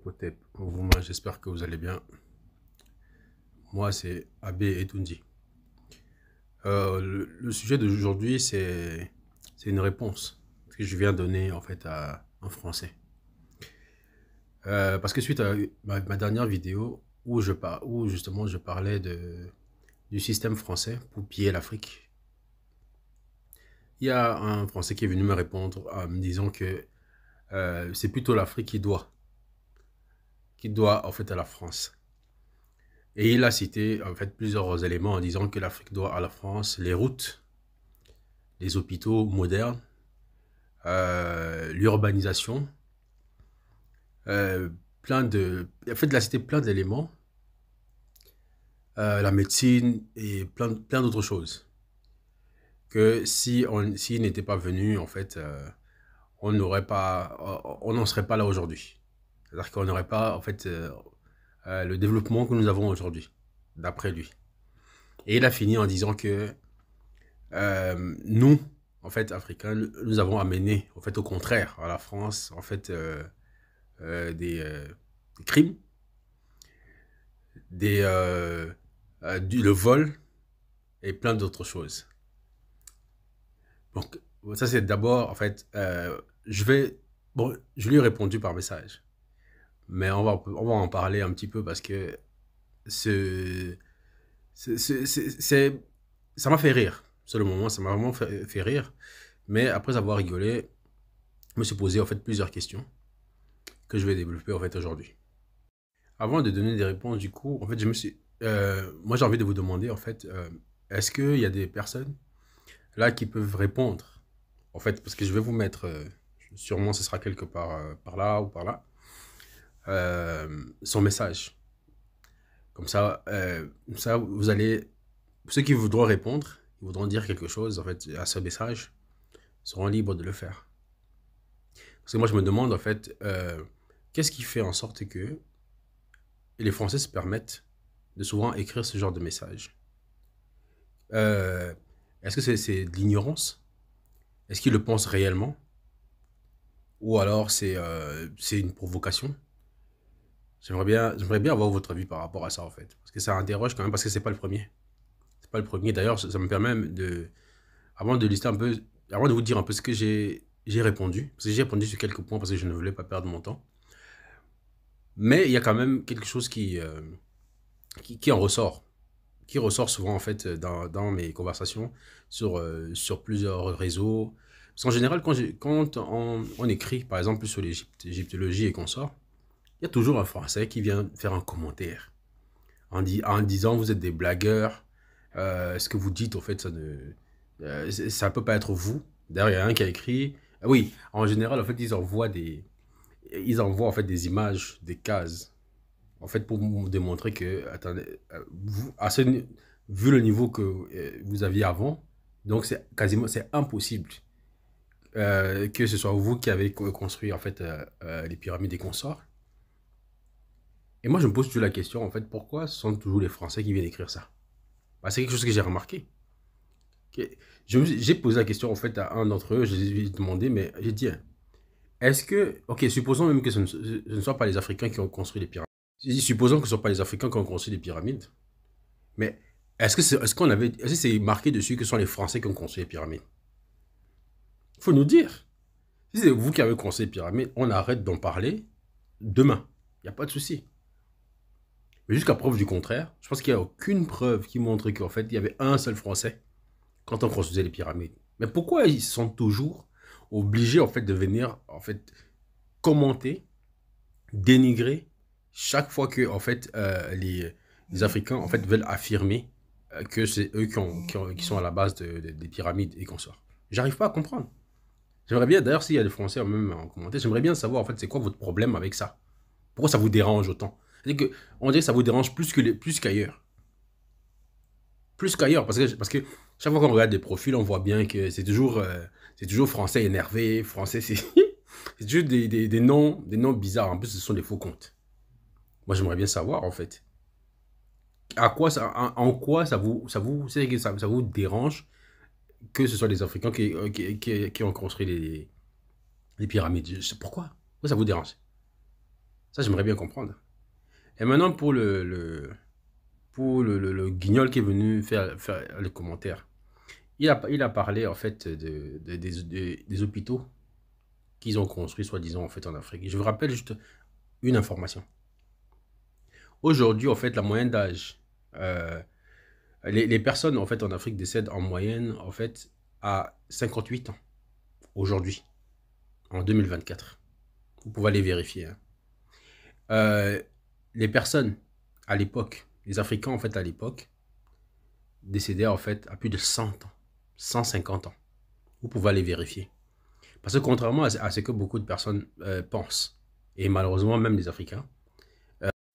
Potep, j'espère que vous allez bien. Moi, c'est Abbé Etundi. Le sujet d'aujourd'hui, c'est une réponse que je viens donner en fait en français. Parce que suite à ma dernière vidéo où justement je parlais du système français pour piller l'Afrique, il y a un Français qui est venu me répondre en me disant que c'est plutôt l'Afrique qui doit en fait à la France. Et il a cité en fait plusieurs éléments en disant que l'Afrique doit à la France les routes, les hôpitaux modernes, l'urbanisation, plein de... En fait, il a cité plein d'éléments, la médecine et plein d'autres choses. Que si s'il n'était pas venu, en fait, on n'aurait pas, on n'en serait pas là aujourd'hui. C'est-à-dire qu'on n'aurait pas, en fait, le développement que nous avons aujourd'hui, d'après lui. Et il a fini en disant que nous, en fait, Africains, nous avons amené, en fait, au contraire, à la France, en fait, des crimes, le vol et plein d'autres choses. Donc, ça, c'est d'abord, en fait, je lui ai répondu par message, mais on va en parler un petit peu parce que ce, ça m'a fait rire. Sur le moment, ça m'a vraiment fait rire. Mais après avoir rigolé, je me suis posé en fait plusieurs questions que je vais développer en fait aujourd'hui. Avant de donner des réponses, du coup, en fait, moi j'ai envie de vous demander en fait, est-ce qu'il y a des personnes là qui peuvent répondre, en fait, parce que je vais vous mettre, sûrement ce sera quelque part par là ou par là, son message. Comme ça vous allez, ceux qui voudront répondre, ils voudront dire quelque chose en fait à ce message, seront libres de le faire. Parce que moi je me demande en fait, qu'est-ce qui fait en sorte que les Français se permettent de souvent écrire ce genre de message. Est-ce que c'est de l'ignorance? Est-ce qu'ils le pensent réellement? Ou alors c'est une provocation? J'aimerais bien avoir votre avis par rapport à ça en fait. Parce que ça interroge quand même, parce que c'est pas le premier. C'est pas le premier. D'ailleurs, ça me permet avant de lister un peu, avant de vous dire un peu ce que j'ai répondu, parce que j'ai répondu sur quelques points parce que je ne voulais pas perdre mon temps. Mais il y a quand même quelque chose qui en ressort, qui ressort souvent en fait dans mes conversations sur plusieurs réseaux. Parce qu'en général, quand on écrit par exemple sur l'Égypte, égyptologie et consorts, il y a toujours un Français qui vient faire un commentaire en disant vous êtes des blagueurs, ce que vous dites en fait ça peut pas être vous. D'ailleurs, il y a un qui a écrit, ah oui, en général en fait ils envoient en fait des images, des cases en fait, pour vous démontrer que, attendez, vu le niveau que vous aviez avant, donc c'est impossible que ce soit vous qui avez construit en fait les pyramides et consorts. Et moi, je me pose toujours la question, en fait, pourquoi ce sont toujours les Français qui viennent écrire ça? Bah, c'est quelque chose que j'ai remarqué. J'ai posé la question en fait à un d'entre eux, je lui ai demandé, mais j'ai dit, est-ce que, ok, supposons même que ce ne soit pas les Africains qui ont construit les pyramides. Supposons que ce ne soit pas les Africains qui ont construit les pyramides. Mais est-ce que c'est marqué dessus que ce sont les Français qui ont construit les pyramides? Il faut nous dire. Si c'est vous qui avez construit les pyramides, on arrête d'en parler demain. Il n'y a pas de souci. Mais jusqu'à preuve du contraire, je pense qu'il n'y a aucune preuve qui montre qu'en fait, il y avait un seul Français quand on construisait les pyramides. Mais pourquoi ils sont toujours obligés en fait de venir en fait commenter, dénigrer chaque fois que en fait les Africains en fait veulent affirmer que c'est eux qui sont à la base des pyramides et consorts. J'arrive pas à comprendre. J'aimerais bien, d'ailleurs, s'il y a des Français même en commentaire, j'aimerais bien savoir en fait c'est quoi votre problème avec ça. Pourquoi ça vous dérange autant? C'est-à-dire que on dirait que ça vous dérange plus qu'ailleurs. Plus qu'ailleurs, parce que chaque fois qu'on regarde des profils, on voit bien que c'est toujours français énervé, français c'est c'est toujours des noms bizarres. En plus, ce sont des faux comptes. Moi, j'aimerais bien savoir en fait. En quoi ça vous dérange que ce soit les Africains qui ont construit les pyramides? Pourquoi? Pourquoi ça vous dérange? Ça, j'aimerais bien comprendre. Et maintenant, pour le guignol qui est venu faire le commentaire. Il a parlé, en fait, des hôpitaux qu'ils ont construits, soi-disant, en fait, en Afrique. Je vous rappelle juste une information. Aujourd'hui, en fait, la moyenne d'âge, euh, les personnes, en fait, en Afrique décèdent en moyenne, en fait, à 58 ans, aujourd'hui, en 2024. Vous pouvez aller vérifier, hein. Euh, les personnes, à l'époque, les Africains, en fait, à l'époque, décédaient, en fait, à plus de 100 ans, 150 ans. Vous pouvez aller vérifier. Parce que contrairement à ce que beaucoup de personnes pensent, et malheureusement même les Africains,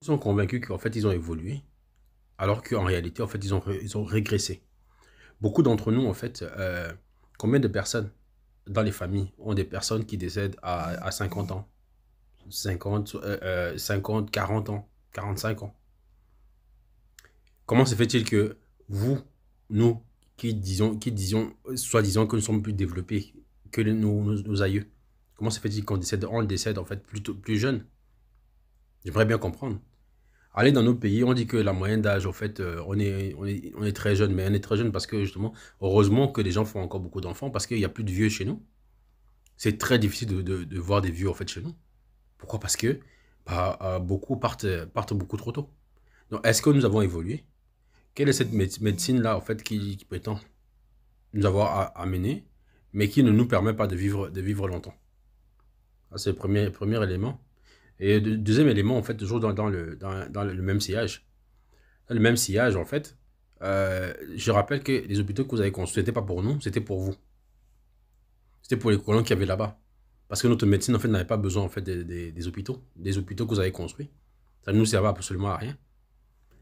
sont convaincus qu'en fait ils ont évolué, alors qu'en réalité en fait ils ont régressé. Beaucoup d'entre nous en fait, combien de personnes dans les familles ont des personnes qui décèdent à 50 ans, 50, 40 ans, 45 ans. Comment se fait-il que vous, nous, qui disions, soi-disant que nous sommes plus développés que nos aïeux, comment se fait-il on décède en fait plus jeune? J'aimerais bien comprendre. Aller dans nos pays, on dit que la moyenne d'âge, en fait, on est très jeune, mais on est très jeune parce que justement, heureusement que les gens font encore beaucoup d'enfants parce qu'il n'y a plus de vieux chez nous. C'est très difficile de voir des vieux en fait chez nous. Pourquoi? Parce que bah, beaucoup partent beaucoup trop tôt. Donc, est-ce que nous avons évolué? Quelle est cette médecine-là, en fait, qui prétend nous avoir amené, mais qui ne nous permet pas de vivre longtemps? C'est le premier élément. Et le deuxième élément, en fait, toujours dans le même sillage. Dans le même sillage, en fait, je rappelle que les hôpitaux que vous avez construits, ce n'était pas pour nous, c'était pour vous. C'était pour les colons qui avaient là-bas. Parce que notre médecine, en fait, n'avait pas besoin, en fait, des hôpitaux. Des hôpitaux que vous avez construits. Ça ne nous servait absolument à rien.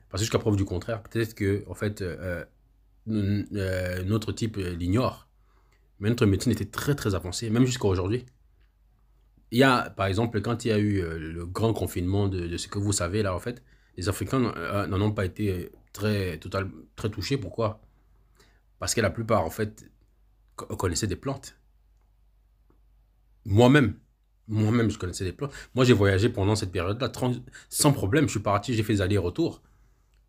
Parce que jusqu'à preuve du contraire, peut-être que, en fait, notre type l'ignore. Mais notre médecine était très, très avancée, même jusqu'à aujourd'hui. Il y a, par exemple, quand il y a eu le grand confinement de ce que vous savez, là, en fait, les Africains n'en ont pas été très touchés. Pourquoi? Parce que la plupart, en fait, connaissaient des plantes. Moi-même, moi-même, je connaissais des plantes. Moi, j'ai voyagé pendant cette période-là, sans problème. Je suis parti, j'ai fait des allers-retours.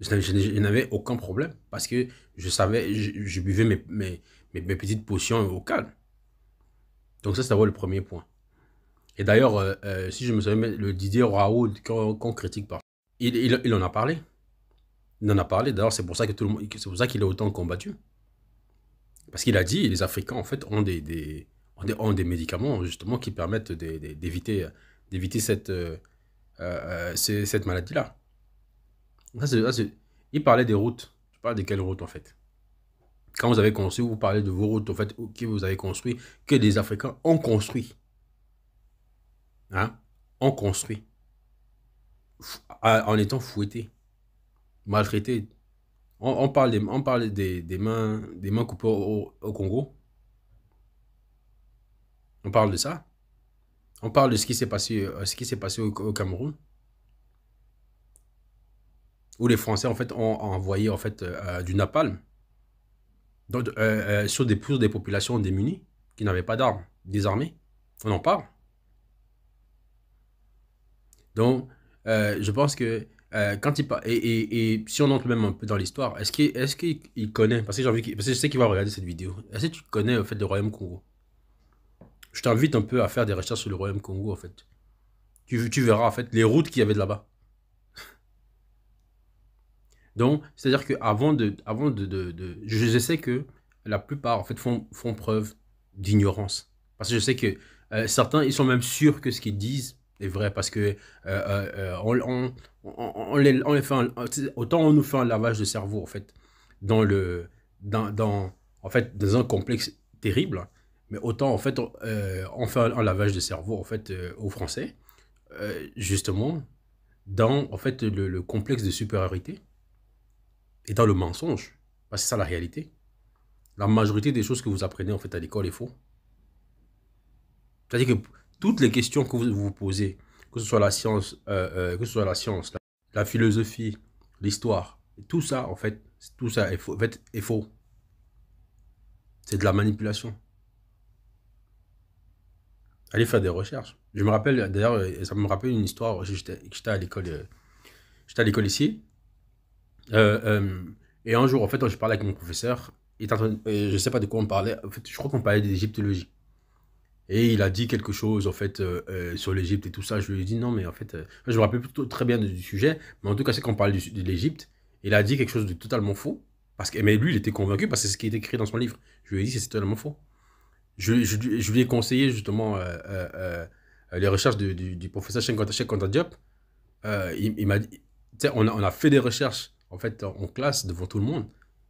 Je n'avais aucun problème parce que je savais, je buvais mes petites potions au calme. Donc ça, c'est d'abord le premier point. Et d'ailleurs, si je me souviens, le Didier Raoult qu'on critique pas, il en a parlé. Il en a parlé. D'ailleurs, c'est pour ça que c'est pour ça qu'il a autant combattu. Parce qu'il a dit, les Africains en fait ont des médicaments justement qui permettent d'éviter cette maladie-là. Il parlait des routes. Je parle de quelles routes en fait? Quand vous avez construit, vous parlez de vos routes en fait que vous avez construit, que les Africains ont construit. Hein? Ont construit. En étant fouettés, maltraités. On parle des mains coupées au Congo. On parle de ça. On parle de ce qui s'est passé au Cameroun, où les Français en fait ont envoyé en fait du napalm sur des populations démunies qui n'avaient pas d'armes, désarmées. On en parle. Donc, je pense que quand il parle, et si on entre même un peu dans l'histoire, est-ce qu'il connaît, parce que je sais qu'il va regarder cette vidéo, est-ce que tu connais en fait le Royaume Congo? Je t'invite un peu à faire des recherches sur le Royaume Congo en fait. Tu verras en fait les routes qu'il y avait de là-bas. Donc, c'est-à-dire que je sais que la plupart en fait font preuve d'ignorance. Parce que je sais que certains, ils sont même sûrs que ce qu'ils disent est vrai. Parce que on les fait autant on nous fait un lavage de cerveau en fait dans un complexe terrible, mais autant en fait on fait un lavage de cerveau en fait aux Français, justement dans en fait le complexe de supériorité et dans le mensonge. Parce que c'est ça la réalité. La majorité des choses que vous apprenez en fait à l'école est faux. C'est-à-dire que toutes les questions que vous vous posez, que ce soit la philosophie, l'histoire, tout ça en fait, tout ça est faux. En fait, est faux. C'est de la manipulation. Allez faire des recherches. Je me rappelle, d'ailleurs, ça me rappelle une histoire, j'étais à l'école ici, euh, euh, et un jour, en fait, je parlais avec mon professeur, et je sais pas de quoi on parlait, en fait, je crois qu'on parlait d'égyptologie. Et il a dit quelque chose, en fait, sur l'Égypte et tout ça. Je lui ai dit non, mais en fait, je me rappelle plutôt très bien du sujet, mais en tout cas, c'est qu'on parle de l'Égypte. Il a dit quelque chose de totalement faux. Mais lui, il était convaincu parce que c'est ce qui est écrit dans son livre. Je lui ai dit c'est totalement faux. Je lui ai conseillé justement les recherches du professeur Cheikh Anta Diop. Il m'a dit, tu sais, on a fait des recherches en fait en classe devant tout le monde.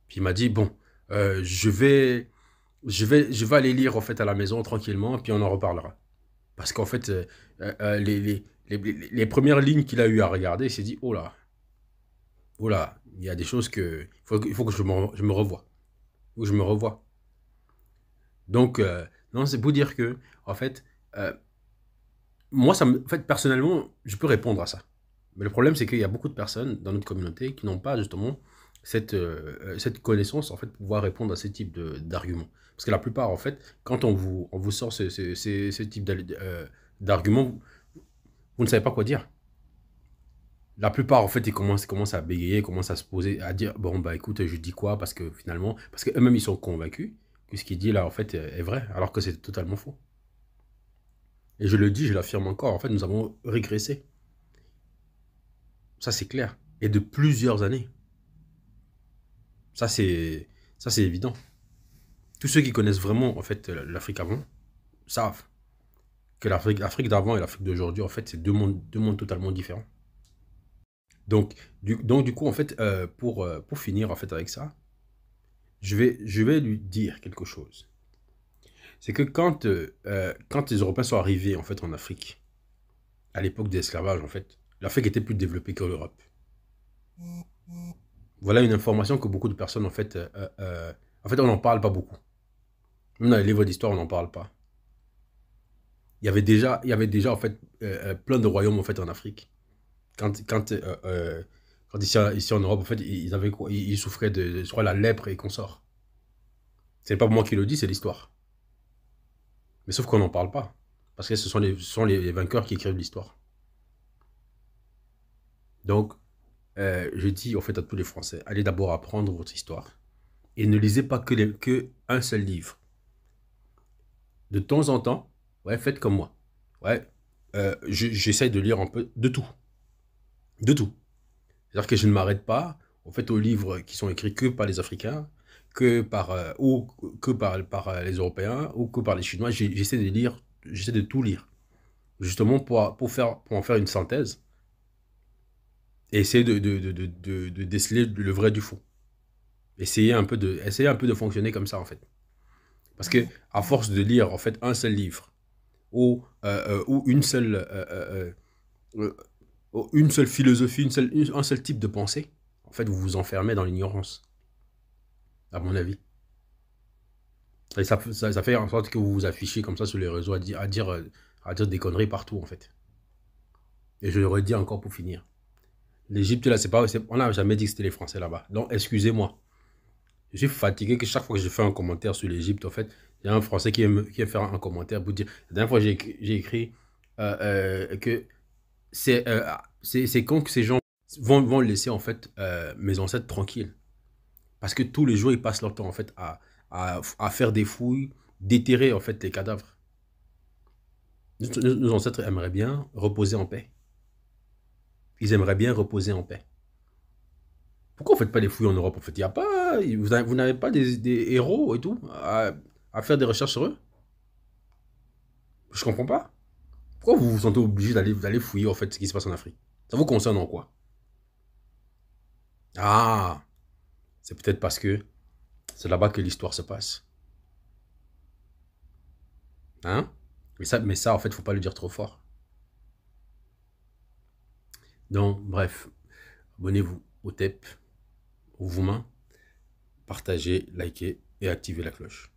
Puis il m'a dit bon, je vais aller lire en fait à la maison tranquillement, puis on en reparlera. Parce qu'en fait, les premières lignes qu'il a eu à regarder, il s'est dit oh là, il y a des choses il faut que je me revoie. Ou je me revoie. Donc, non, c'est pour dire que, en fait, euh, moi, en fait, personnellement, je peux répondre à ça. Mais le problème, c'est qu'il y a beaucoup de personnes dans notre communauté qui n'ont pas justement cette connaissance en fait pour pouvoir répondre à ce type d'arguments. Parce que la plupart, en fait, quand on vous sort ce type d'arguments, vous ne savez pas quoi dire. La plupart, en fait, ils commencent à bégayer, ils commencent à se poser, à dire, bon, bah écoute, je dis quoi? Parce que finalement, parce qu'eux-mêmes, ils sont convaincus que ce qu'il dit là, en fait, est vrai, alors que c'est totalement faux. Et je le dis, je l'affirme encore, en fait, nous avons régressé. Ça, c'est clair. Et de plusieurs années. Ça, c'est ça, c'est évident. Tous ceux qui connaissent vraiment, en fait, l'Afrique avant, savent que l'Afrique d'avant et l'Afrique d'aujourd'hui, en fait, c'est deux mondes totalement différents. Donc, du coup, en fait, pour finir, en fait, avec ça, je vais lui dire quelque chose. C'est que quand les Européens sont arrivés, en fait, en Afrique, à l'époque de l'esclavage, en fait, l'Afrique était plus développée que l'Europe. Voilà une information que beaucoup de personnes, en fait, on n'en parle pas beaucoup. Même dans les livres d'histoire, on n'en parle pas. Il y avait déjà en fait, plein de royaumes, en fait, en Afrique. Quand ici en Europe, en fait, ils avaient quoi? Ils souffraient je crois, la lèpre et consorts. C'est pas moi qui le dis, c'est l'histoire. Mais sauf qu'on n'en parle pas. Parce que ce sont les vainqueurs qui écrivent l'histoire. Donc, je dis en fait à tous les Français, allez d'abord apprendre votre histoire. Et ne lisez pas que un seul livre. De temps en temps, ouais, faites comme moi. Ouais, j'essaye de lire un peu de tout. De tout. C'est-à-dire que je ne m'arrête pas, en fait, aux livres qui sont écrits que par les Africains, ou que par les Européens, ou que par les Chinois. J'essaie de lire, j'essaie de tout lire. Justement pour en faire une synthèse et essayer de déceler le vrai du faux. Essayer un peu de fonctionner comme ça, en fait. Parce que à force de lire, en fait, un seul livre, ou euh, une seule philosophie, un seul type de pensée, en fait, vous vous enfermez dans l'ignorance, à mon avis. Et ça fait en sorte que vous vous affichez comme ça sur les réseaux à dire des conneries partout, en fait. Et je le redis encore pour finir. L'Égypte, là, on n'a jamais dit que c'était les Français là-bas. Donc, excusez-moi. Je suis fatigué que chaque fois que je fais un commentaire sur l'Égypte, en fait, il y a un Français qui aime faire un commentaire pour dire. La dernière fois, j'ai écrit que c'est con que ces gens vont laisser, en fait, mes ancêtres tranquilles. Parce que tous les jours, ils passent leur temps, en fait, à faire des fouilles, déterrer, en fait, les cadavres. Nos ancêtres aimeraient bien reposer en paix. Ils aimeraient bien reposer en paix. Pourquoi vous ne faites pas les fouilles en Europe? En fait, il y a pas, vous n'avez pas des héros et tout à faire des recherches sur eux? Je comprends pas. Pourquoi vous vous sentez obligé d'aller fouiller, en fait, ce qui se passe en Afrique? Ça vous concerne en quoi? Ah, c'est peut-être parce que c'est là-bas que l'histoire se passe. Hein? Mais ça, en fait, faut pas le dire trop fort. Donc, bref, abonnez-vous au TEP, au Voumain, partagez, likez et activez la cloche.